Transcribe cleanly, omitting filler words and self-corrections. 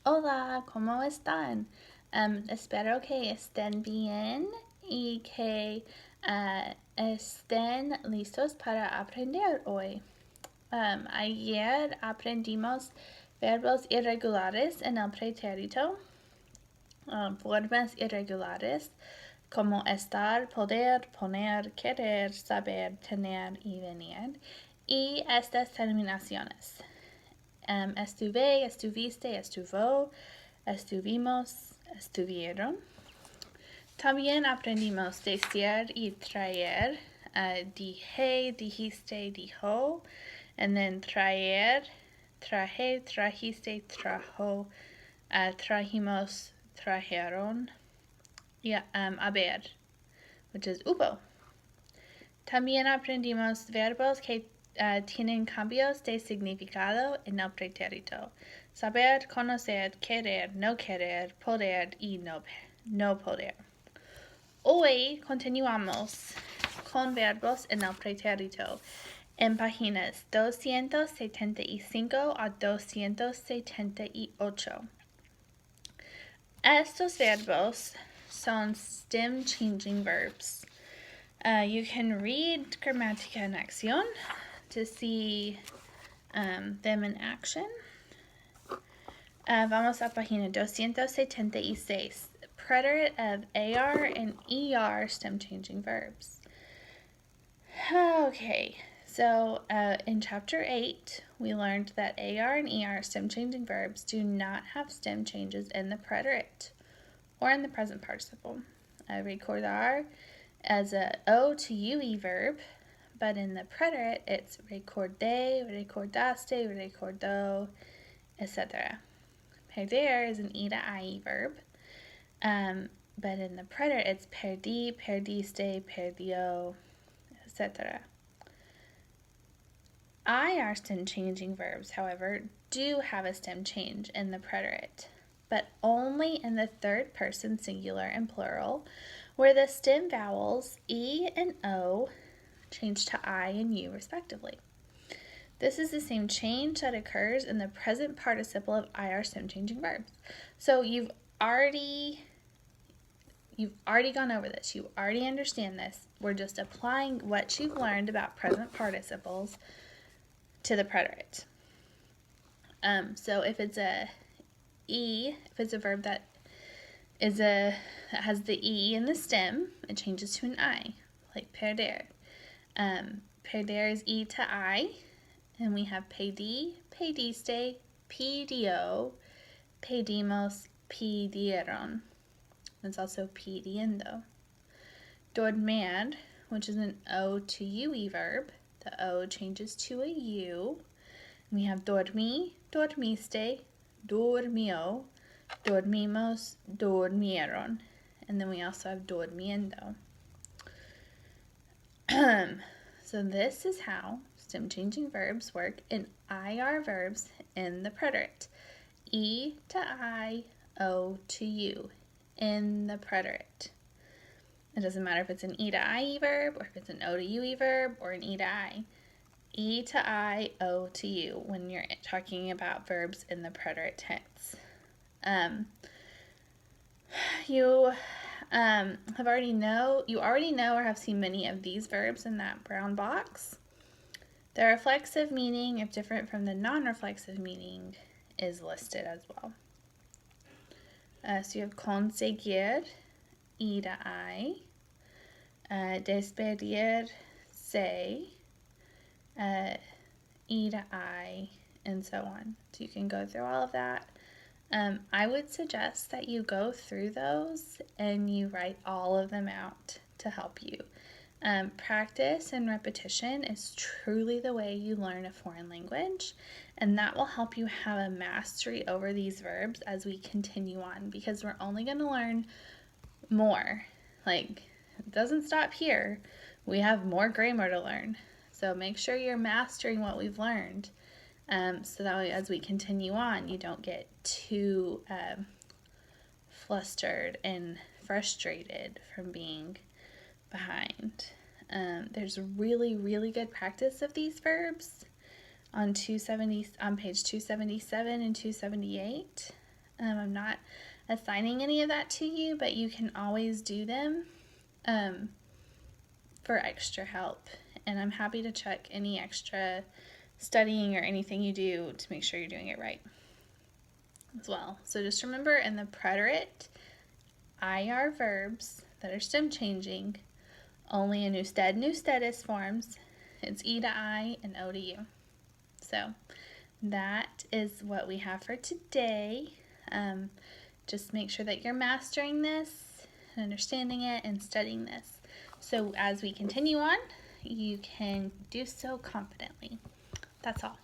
Hola, ¿cómo están? Espero que estén bien y que estén listos para aprender hoy. Ayer aprendimos verbos irregulares en el pretérito, formas irregulares como estar, poder, poner, querer, saber, tener y venir, y estas terminaciones. Estuve, estuviste, estuvo, estuvimos, estuvieron. También aprendimos decir y traer. Dije, dijiste, dijo. And then traer, traje, trajiste, trajo. Trajimos, trajeron. Y haber, which is hubo. También aprendimos verbos que tienen cambios de significado en el pretérito. Saber, conocer, querer, no querer, poder y no poder. Hoy continuamos con verbos en el pretérito en páginas 275 a 278. Estos verbos son stem changing verbs. You can read Gramática en Acción to see them in action. Vamos a página 276. Preterite of AR and ER stem changing verbs. Okay, so in chapter 8, we learned that AR and ER stem changing verbs do not have stem changes in the preterite or in the present participle. Recordar as a O to UE verb, but in the preterite it's recordé, recordaste, recordó, etc. Perder is an E to IE verb, but in the preterite it's perdí, perdiste, perdió, etc. IR stem changing verbs, however, do have a stem change in the preterite, but only in the third person singular and plural, where the stem vowels E and O change to I and U respectively. This is the same change that occurs in the present participle of IR stem changing verbs. So you've already gone over this. You already understand this. We're just applying what you've learned about present participles to the preterite. So if it's a verb that has the E in the stem, it changes to an I, like perder. Perder is E to I, and we have pedí, pediste, pidió, pedimos, pidieron. It's also pidiendo. Dormir, which is an O to UE verb, the O changes to a U. We have dormí, dormiste, dormió, dormimos, dormieron. And then we also have durmiendo. So this is how stem changing verbs work in IR verbs in the preterite. E to I, O to U in the preterite. It doesn't matter if it's an E to IE verb or if it's an O to UE verb or an E to I. E to I, O to U when you're talking about verbs in the preterite tense. You already know or have seen many of these verbs in that brown box. The reflexive meaning, if different from the non-reflexive meaning, is listed as well. So you have conseguir, E to I, despedir, se, E to I, and so on. So you can go through all of that. I would suggest that you go through those and you write all of them out to help you. Practice and repetition is truly the way you learn a foreign language, and that will help you have a mastery over these verbs as we continue on, because we're only going to learn more. Like, it doesn't stop here. We have more grammar to learn. So make sure you're mastering what we've learned, so that way as we continue on, you don't get too flustered and frustrated from being behind. There's really, really good practice of these verbs on page 277 and 278. I'm not assigning any of that to you, but you can always do them for extra help. And I'm happy to check any extra studying or anything you do to make sure you're doing it right as well. So just remember, in the preterite, IR verbs that are stem changing, only in Usted and Ustedis forms, it's E to I and O to U. So that is what we have for today. Just make sure that you're mastering this and understanding it and studying this. So as we continue on, you can do so confidently. That's all.